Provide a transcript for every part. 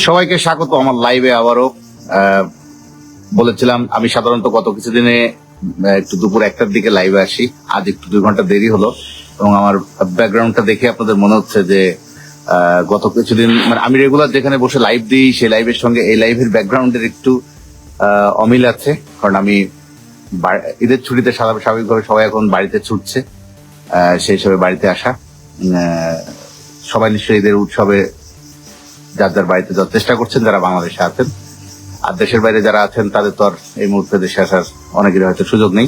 সবাইকে স্বাগত আমার লাইভে আবারও। বলেছিলাম আমি সাধারণত গত কিছুদিনে একটু দুপুর 1টার দিকে লাইভে আসি, আজ একটু 2 ঘন্টা দেরি হলো এবং আমার ব্যাকগ্রাউন্ডটা দেখে আপনাদের মনে হচ্ছে যে গত কিছুদিন মানে আমি রেগুলার যেখানে বসে লাইভ দিই সেই লাইভের সঙ্গে এই লাইভের ব্যাকগ্রাউন্ডের একটু অমিল আছে, কারণ আমি ঈদের ছুটিতে স্বাভাবিকভাবে সবাই এখন বাড়িতে ছুটছে, সেই হিসাবে বাড়িতে আসা। সবাই নিশ্চয়ই ঈদের উৎসবে যার যার বাড়িতে যাওয়ার চেষ্টা করছেন যারা বাংলাদেশে আছেন, আর দেশের বাইরে যারা আছেন তাদের তো আর এই মুহূর্তে দেশে আসার অনেকেরই হয়তো সুযোগ নেই।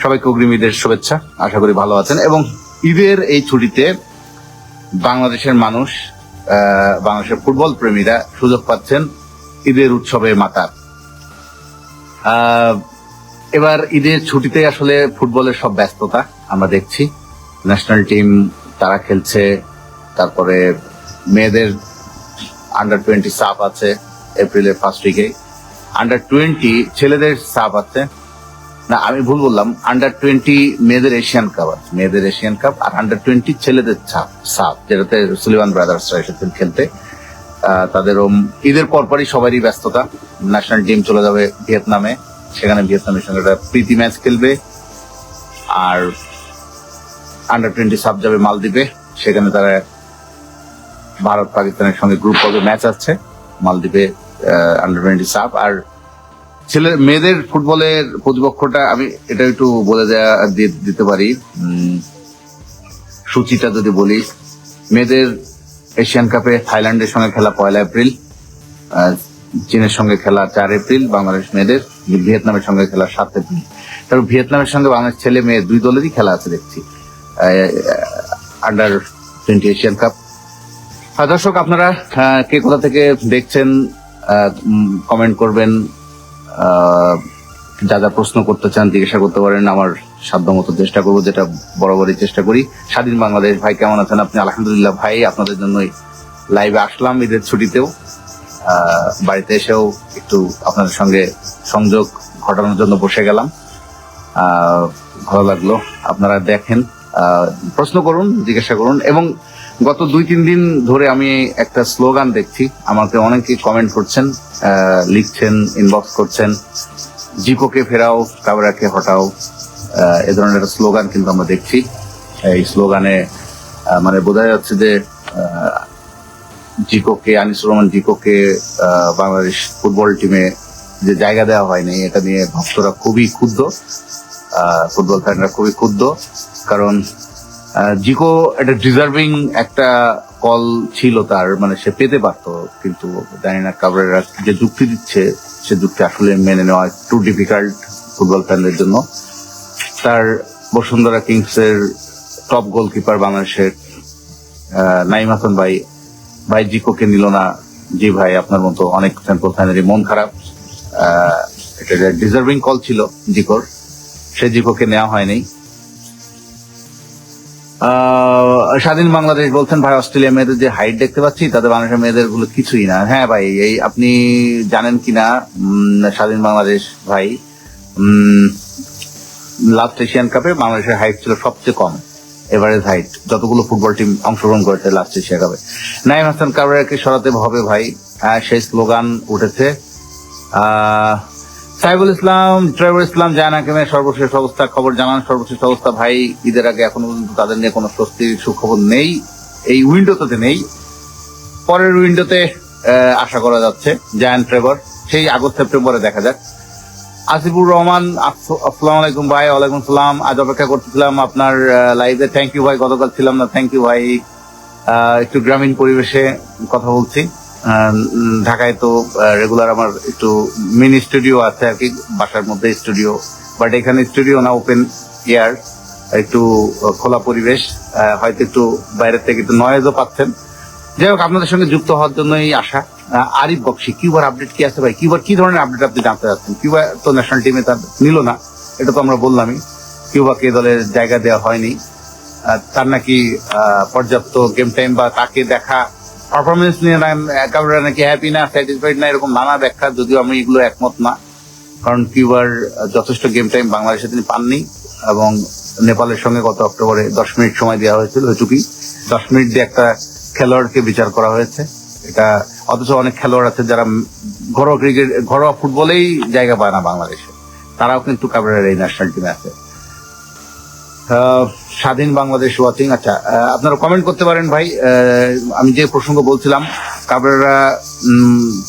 সবাইকে অগ্রিম ঈদের শুভেচ্ছা, আশা করি ভালো আছেন। এবং ঈদের এই ছুটিতে বাংলাদেশের মানুষ, বাংলাদেশের ফুটবল প্রেমীরা সুযোগ পাচ্ছেন ঈদের উৎসবে মাতার। এবার ঈদের ছুটিতে আসলে ফুটবলের সব ব্যস্ততা আমরা দেখছি। ন্যাশনাল টিম তারা খেলছে, তারপরে মেয়েদের আন্ডার-20 সাফ আছে এপ্রিলের ফার্স্ট উইকে, আন্ডার-20 ছেলেদের সাফ আছে, না আমি ভুল বললাম, আন্ডার-20 মেয়েদের এশিয়ান কাপ আছে, মেয়েদের এশিয়ান কাপ, আর আন্ডার-20 ছেলেদের সাফ যেটাতে সুলিভান ব্রাদার্সরা এসেছেন খেলতে। তাদেরও ঈদের পরপরই সবারই ব্যস্ততা। ন্যাশনাল টিম চলে যাবে ভিয়েতনামে, সেখানে ভিয়েতনামের সঙ্গে একটা প্রীতি ম্যাচ খেলবে, আর আন্ডার-20 সাফ যাবে মালদ্বীপে, সেখানে তারা ভারত পাকিস্তানের সঙ্গে গ্রুপ পর্বে ম্যাচ আছে মালদ্বীপে আন্ডার-20 সাফ। আর মেয়েদের ফুটবলের প্রতিপক্ষটা আমি এটা একটু বলে দিতে পারি, সূচিটা যদি বলি, মেয়েদের এশিয়ান কাপে থাইল্যান্ডের সঙ্গে খেলা 1 এপ্রিল, চীনের সঙ্গে খেলা 4 এপ্রিল বাংলাদেশ মেয়েদের, ভিয়েতনামের সঙ্গে খেলা 7 এপ্রিল। তারপর ভিয়েতনামের সঙ্গে বাংলাদেশ ছেলে মেয়ে 2 দলেরই খেলা আছে দেখছি আন্ডার-20 এশিয়ান কাপ। দর্শক আপনারা কে কোথা থেকে দেখছেন কমেন্ট করবেন, যা যা প্রশ্ন করতে চান জিজ্ঞাসা করতে পারেন, আমার সাধ্যমতো চেষ্টা করবো, যেটা বরাবরই চেষ্টা করি। স্বাধীন বাংলাদেশ ভাই কেমন আছেন আপনি? আলহামদুলিল্লাহ ভাই, আপনাদের জন্যই লাইভে আসলাম ঈদের ছুটিতেও, বাড়িতে এসেও একটু আপনাদের সঙ্গে সংযোগ ঘটানোর জন্য বসে গেলাম। ভালো লাগলো, আপনারা দেখেন, প্রশ্ন করুন, জিজ্ঞাসা করুন। এবং গত 2-3 দিন ধরে আমি একটা স্লোগান দেখছি, আমাকে অনেকে কমেন্ট করছেন, লিখছেন, ইনবক্স করছেন, জিকোকে ফেরাও কাবরাকে হটাও, এ ধরনের একটা স্লোগান কিন্তু আমরা দেখছি। এই স্লোগানে মানে বোঝা যাচ্ছে যে জিকোকে, আনিসুর রহমান জিকোকে বাংলাদেশ ফুটবল টিমে যে জায়গা দেওয়া হয়নি, এটা নিয়ে ভক্তরা খুবই ক্ষুব্ধ, ফুটবল ফ্যানরা খুবই ক্ষুব্ধ। কারণ জিকো একটা ডিজার্ভিং একটা কল ছিল তার, মানে সে পেতে পারতো, কিন্তু জানি না কাবরেরা যে যুক্তি দিচ্ছে সে যুক্তি আসলে মেনে নেওয়া একটু ডিফিকাল্ট ফুটবল ফ্যানদের জন্য। তার বসুন্ধরা কিংসের টপ গোলকিপার বাংলাদেশের নাইম হাসান ভাই জিকোকে নিল না। জি ভাই, আপনার মতো অনেক ফুটবল ফ্যানেরই মন খারাপ, এটা ডিজার্ভিং কল ছিল জিকোর, সে জিকোকে নেওয়া হয়নি। স্বাধীন বাংলাদেশ বলছেন ভাই অস্ট্রেলিয়া মেয়েদের যে হাইট দেখতে পাচ্ছি তাতে বাংলাদেশের মেয়েদের গুলো কিছুই না। হ্যাঁ ভাই, এই আপনি জানেন কিনা স্বাধীন বাংলাদেশ ভাই, লাস্ট এশিয়ান কাপে বাংলাদেশের হাইট ছিল সবচেয়ে কম, এভারেজ হাইট যতগুলো ফুটবল টিম অংশগ্রহণ করেছে লাস্ট এশিয়া কাপে। নাইম হাসান কাবরেরাকে সরাতে হবে ভাই, সেই স্লোগান উঠেছে। সাইফুল ইসলাম, ট্রেভর ইসলাম, জায়নাকেমের সর্বশেষ অবস্থা খবর জানান। সর্বশেষ অবস্থা ভাই, ঈদের আগে এখনো পর্যন্ত তাদের নিয়ে কোনো স্বস্তির সুখবর নেই, এই উইন্ডোতে নেই, পরের উইন্ডোতে আশা করা যাচ্ছে জায়ান ট্রেভর, সেই আগস্ট সেপ্টেম্বরে দেখা যাক। আসিফুর রহমান, আসসালামু আলাইকুম ভাই। ওয়ালাইকুম সালাম, আজ অপেক্ষা করতেছিলাম আপনার লাইভে, থ্যাংক ইউ ভাই, গতকাল ছিলাম না, থ্যাংক ইউ ভাই। একটু গ্রামীণ পরিবেশে কথা বলছি, ঢাকায় তো রেগুলার আমার একটু মিনি স্টুডিও আছে আর কি, বাসার মধ্যে স্টুডিও, বাট এখানে স্টুডিও না, ওপেন এয়ার, একটু খোলা পরিবেশ, হয়তো একটু বাইরের থেকে একটু নয়েজও পাচ্ছেন। যাই হোক, আপনাদের সঙ্গে যুক্ত হওয়ার জন্যই আসা। আরিফ বক্সি, কিউবার আপডেট কি আছে ভাই? কিউবার কি ধরনের আপডেট আপনি জানতে চাচ্ছেন? কিউবা তো ন্যাশনাল টিমে তার নিল না, এটা তো আমরা বললামই, কিউবাকে দলের জায়গা দেওয়া হয়নি, তার নাকি পর্যাপ্ত গেম টাইম বা তাকে দেখা পারফরমেন্স নিয়ে কাবরেরা নাকি হ্যাপি না, স্যাটিসফাইড না, এরকম নানা ব্যাখ্যা, যদিও আমি এগুলো একমত না। কারণ কিউবার যথেষ্ট গেম টাইম বাংলাদেশে তিনি পাননি, এবং নেপালের সঙ্গে গত অক্টোবরে 10 মিনিট সময় দেওয়া হয়েছিল, ওইটুকুই 10 মিনিট দিয়ে একটা খেলোয়াড়কে বিচার করা হয়েছে। এটা অথচ অনেক খেলোয়াড় আছে যারা ঘরোয়া ক্রিকেট, ঘরোয়া ফুটবলেই জায়গা পায় না বাংলাদেশে, তারাও কিন্তু কাবরেরার এই ন্যাশনাল টিমে আছে। স্বাধীন বাংলাদেশ ওয়াচিং। আচ্ছা, আপনারা কমেন্ট করতে পারেন ভাই। আমি যে প্রসঙ্গ বলছিলাম কাবরেরা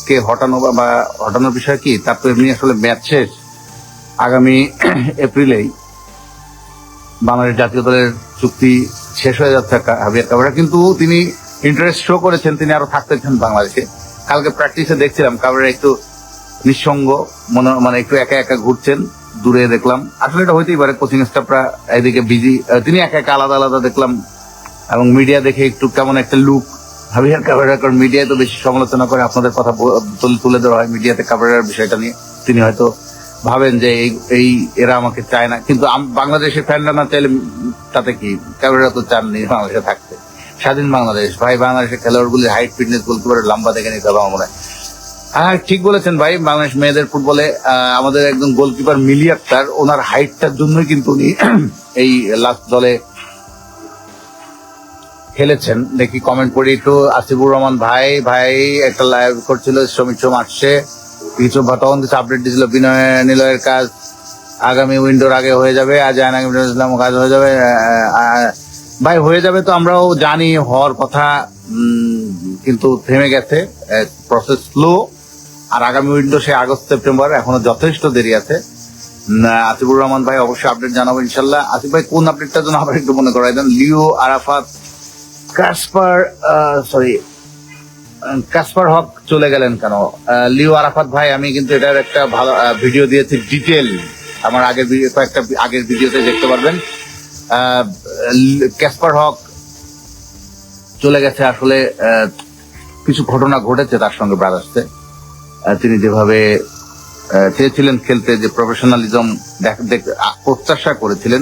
কে হটানো বা হটানোর বিষয় কি, তার তো এমনি আসলে ম্যাচ শেষ, আগামী এপ্রিলেই বাংলাদেশ জাতীয় দলের চুক্তি শেষ হয়ে যাচ্ছে হাবিয়ার কাবরেরা, কিন্তু তিনি ইন্টারেস্ট শো করেছেন, তিনি আরো থাকতে চান বাংলাদেশে। কালকে প্র্যাকটিসে দেখছিলাম কাবরেরা একটু নিঃসঙ্গ, মানে একটু একা একা ঘুরছেন দূরে দেখলাম। আসলে এটা হইতেই পারে, কোচিং স্টাফরা এদিকে বিজি, তিনি একা একা আলাদা আলাদা দেখলাম। এবং মিডিয়া দেখে একটু কেমন একটা লুক হাবিয়ার কাবরেরা, কারণ মিডিয়ায় তো বেশি সমালোচনা করে, আপনাদের কথা তুলে ধরা হয় মিডিয়াতে কাবরেরার বিষয়টা নিয়ে। তিনি হয়তো ভাবেন যে এই এরা আমাকে চায় না, কিন্তু বাংলাদেশের ফ্যানরা না চাইলে তাতে কি, কাবরেরা তো চাননি বাংলাদেশে থাকতে। স্বাধীন বাংলাদেশ ভাই, বাংলাদেশের খেলোয়াড়গুলির হাইট, ফিটনেস, গোলকিপারের লম্বা দেখে নিতে হবে আমার মনে হয়। হ্যাঁ, ঠিক বলেছেন ভাই। বাংলাদেশ মেয়েদের ফুটবলে আমাদের একজন গোলকিপার মিলি আক্তার, ওনার হাইটটার জন্যই কিন্তু উনি এই লাস্ট দলে খেলেছেন। দেখি কমেন্ট করি একটু। আসিফুর রহমান ভাই একটা লাইভ করছিল, শ্রমিক আসছে কিছু, তখন কিছু আপডেট দিয়েছিল, বিনয় নিলয়ের কাজ আগামী উইন্ডোর আগে হয়ে যাবে, আজ ইসলাম কাজ হয়ে যাবে। ভাই হয়ে যাবে তো আমরাও জানি, হওয়ার কথা, কিন্তু থেমে গেছে, প্রসেস স্লো। আর আগামী উইন্ডো সে আগস্ট সেপ্টেম্বর, এখনো যথেষ্ট দেরি আছে। আসিফুর রহমান ভাই অবশ্যই আপডেট জানাবো ইনশাল্লাহ। আসিফ ভাই কোন আপডেটটার জন্য আবার একটু মনে করাই দেন। লিও আরাফাত কাসপার হক চলে গেলেন কেন? লিও আরাফাত ভাই, আমি কিন্তু এটার একটা ভালো ভিডিও দিয়েছি, ডিটেল আমার কয়েকটা আগের ভিডিওতে দেখতে পারবেন। কাসপার হক চলে গেছে, আসলে কিছু ঘটনা ঘটেছে তার সঙ্গে ব্রাদার্সে। তিনি যেভাবে চেয়েছিলেন খেলতে, যে প্রফেশনালিজম প্রত্যাশা করেছিলেন,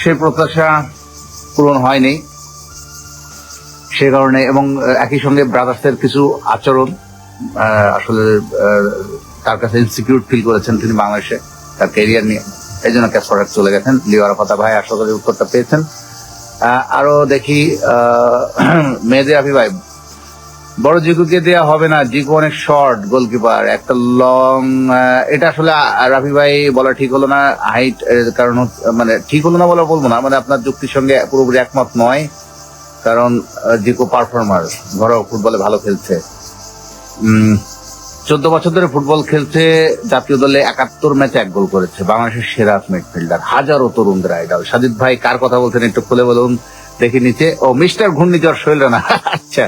সেই প্রত্যাশা পূরণ হয়নি সে কারণে। এবং একই সঙ্গে ব্রাদার্সের কিছু আচরণ, আসলে তার কাছে ইনসিকিউর ফিল করেছেন তিনি বাংলাদেশে তার ক্যারিয়ার নিয়ে, এই জন্য কাসপার হক চলে গেছেন। লিও আরাফাত ভাই আশা করি উত্তরটা পেয়েছেন। আরো দেখি মেহেদী রাফি ভাই, বড় জিকুকে দেওয়া হবে না, জিকু অনেক শর্ট গোলকিপার, একটা লং, এটা আসলে রাফি ভাই বলা ঠিক হলো না। হাইট কারণ মানে ঠিক হলো না বলবো না, মানে আপনার যুক্তির সঙ্গে পুরোপুরি একমত নয়, কারণ জিকু পারফর্মার, ঘরোয়া ফুটবলে ভালো খেলছে, 14 বছর ধরে ফুটবল খেলছে, জাতীয় দলে 71 ম্যাচে 1 গোল করেছে, বাংলাদেশের সেরা মিডফিল্ডার, হাজারো তরুণদের আইডল। সাজিদ ভাই কার কথা বলছেন একটু খুলে বলুন দেখি নিচে। ও মিস্টার ঘূর্ণিঝড় শৈল না, আচ্ছা।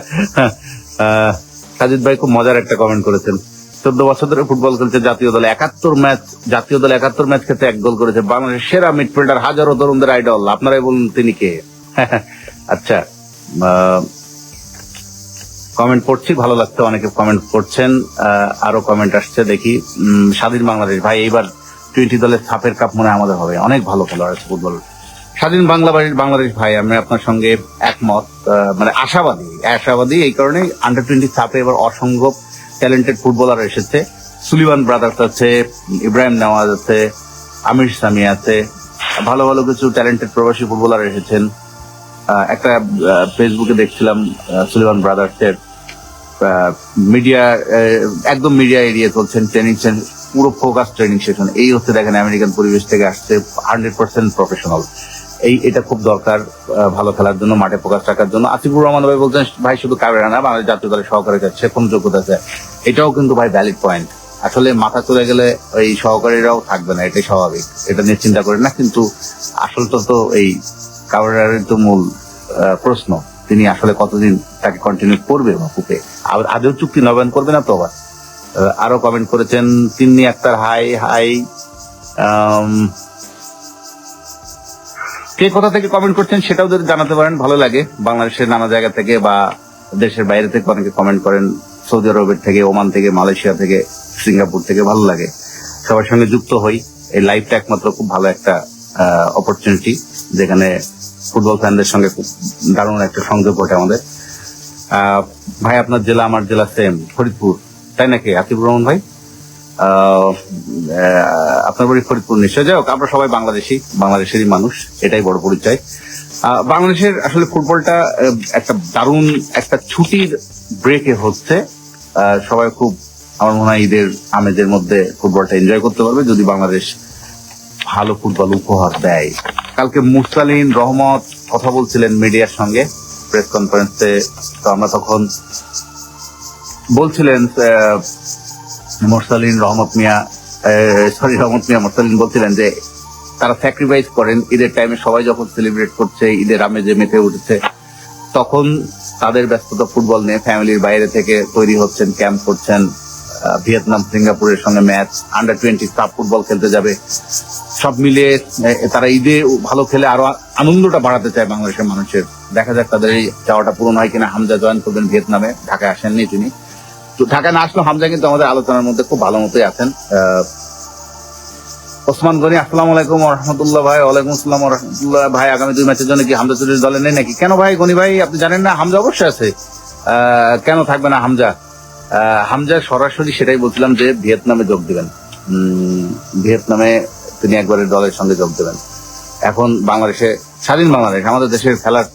সাজিদ ভাই খুব মজার একটা কমেন্ট করেছেন, 14 বছর ধরে ফুটবল খেলছে, জাতীয় দলে 71 ম্যাচ খেলতে 1 গোল করেছে, বাংলাদেশের সেরা মিডফিল্ডার, হাজারো তরুণদের আইডল। আপনারাই বলুন তিনি কে? আচ্ছা, কমেন্ট পড়ছি, ভালো লাগছে, অনেকে কমেন্ট করছেন, আরো কমেন্ট আসছে দেখি। স্বাধীন বাংলাদেশ ভাই, এইবার 20 দলের ছাপের কাপ মনে আমাদের হবে, অনেক ভালো খেলোয়াড় আছে ফুটবল। স্বাধীন বাংলাদেশ ভাই, আমি আপনার সঙ্গে একমত, মানে আশাবাদী এই কারণে, আন্ডার-20 ছাপে এবার অসম্ভব ট্যালেন্টেড ফুটবলার এসেছে। সুলিভান ব্রাদার্স আছে, ইব্রাহিম নেওয়াজ আছে, আমির সামি আছে, ভালো ভালো কিছু ট্যালেন্টেড প্রবাসী ফুটবলার এসেছেন। একটা ফেসবুকে দেখছিলাম সুলিভান ব্রাদার্সের একদম মিডিয়া এরিয়া চলছেন, ট্রেনিং পুরো ফোকাস ট্রেনিং সেশন, এই হচ্ছে দেখেন আমেরিকান পরিবেশ থেকে আসছে, 100% প্রফেশনাল। এটা খুব দরকার ভালো খেলার জন্য, মাঠে ফোকাস রাখার জন্য। আসিফুর রহমান ভাই বলছেন ভাই শুধু কাবেরা না, বাংলাদেশ জাতীয় দলের সহকারী সে কোন যোগ্যতা আছে, এটাও কিন্তু ভাই ভ্যালিড পয়েন্ট। আসলে মাথা চলে গেলে ওই সহকারীরাও থাকবে না, এটাই স্বাভাবিক, এটা নিয়ে চিন্তা করেন না। কিন্তু আসলটা তো এই কাবেরার তো মূল প্রশ্ন, তিনি আসলে কতদিন তাকে কন্টিনিউ করবে বাপুকে, আদৌ চুক্তি নবায়ন করবে না তো আবার। আরো কমেন্ট করেছেন তিন্নি আক্তার, হাই। কে কোথা থেকে কমেন্ট করছেন সেটাও যদি জানাতে পারেন ভালো লাগে। বাংলাদেশের নানা জায়গা থেকে বা দেশের বাইরে থেকে অনেকে কমেন্ট করেন, সৌদি আরবের থেকে, ওমান থেকে, মালয়েশিয়া থেকে, সিঙ্গাপুর থেকে, ভালো লাগে সবার সঙ্গে যুক্ত হই। এই লাইভটা একমাত্র খুব ভালো একটা অপরচুনিটি, যেখানে ফুটবল ফ্যানদের সঙ্গে খুব দারুণ একটা সংযোগ ঘটে আমাদের। ভাই আপনার জেলা আমার জেলা সেম, ফরিদপুর, তাই নাকি আতিফুর রহমান ভাই? আপনার বাড়ি ফরিদপুর নিশ্চয়। যাই হোক, আমরা সবাই বাংলাদেশেরই মানুষ, এটাই বড় পরিচয়। বাংলাদেশের আসলে ফুটবলটা একটা দারুণ একটা ছুটির ব্রেকে হচ্ছে। সবাই খুব আমার মনে হয় ঈদের আমেজের মধ্যে ফুটবলটা এনজয় করতে পারবে যদি বাংলাদেশ ভালো ফুটবল উপহার দেয়। কালকে মুরসালিন রহমত কথা বলছিলেন মিডিয়ার সঙ্গে প্রেস কনফারেন্সে, তো আমরা তখন বলছিলেন মুরসালিন বলছিলেন যে তারা স্যাক্রিফাইস করেন ঈদের টাইমে, সবাই যখন সেলিব্রেট করছে, ঈদের আমেজে মেতে উঠেছে, তখন তাদের ব্যস্ততা ফুটবল নিয়ে ফ্যামিলির বাইরে থেকে তৈরি হচ্ছেন, ক্যাম্প করছেন, ভিয়েতনাম সিঙ্গাপুরের সঙ্গে ম্যাচ, আন্ডার-20 কাপ ফুটবল খেলতে যাবে। সব মিলিয়ে তারা ঈদে ভালো খেলে আরো আনন্দটা বাড়াতে চায় বাংলাদেশের মানুষের। দেখা যাক তাদের এই চাওয়াটা পূরণ হয় কিনা। হামজা জয়েন করবেন ভিয়েতনামে, ঢাকায় আসেননি তিনি, তো ঢাকায় না আসলেও হামজা কিন্তু আমাদের আলোচনার মধ্যে খুব ভালো মতোই আছেন। ওসমান গনি, আসসালামু আলাইকুম রহমতুল্লাহ ভাই। ওয়ালাইকুম আসসালাম রহমতুল্লাহ ভাই। আগামী 2 ম্যাচের জন্য কি হামজা চৌধুরী দলে নেই নাকি? কেন ভাই গনি ভাই, আপনি জানেন না হামজা অবশ্যই আছে, কেন থাকবে না হামজা? হামজা সরাসরি সেটাই বলছিলাম যে ভিয়েতনামে যোগ দিবেন, ভিয়েতনামে তিনি একবারে দলের সঙ্গে যোগ দেবেন। এখন বাংলাদেশে, স্বাধীন বাংলাদেশ, আমাদের দেশের খেলার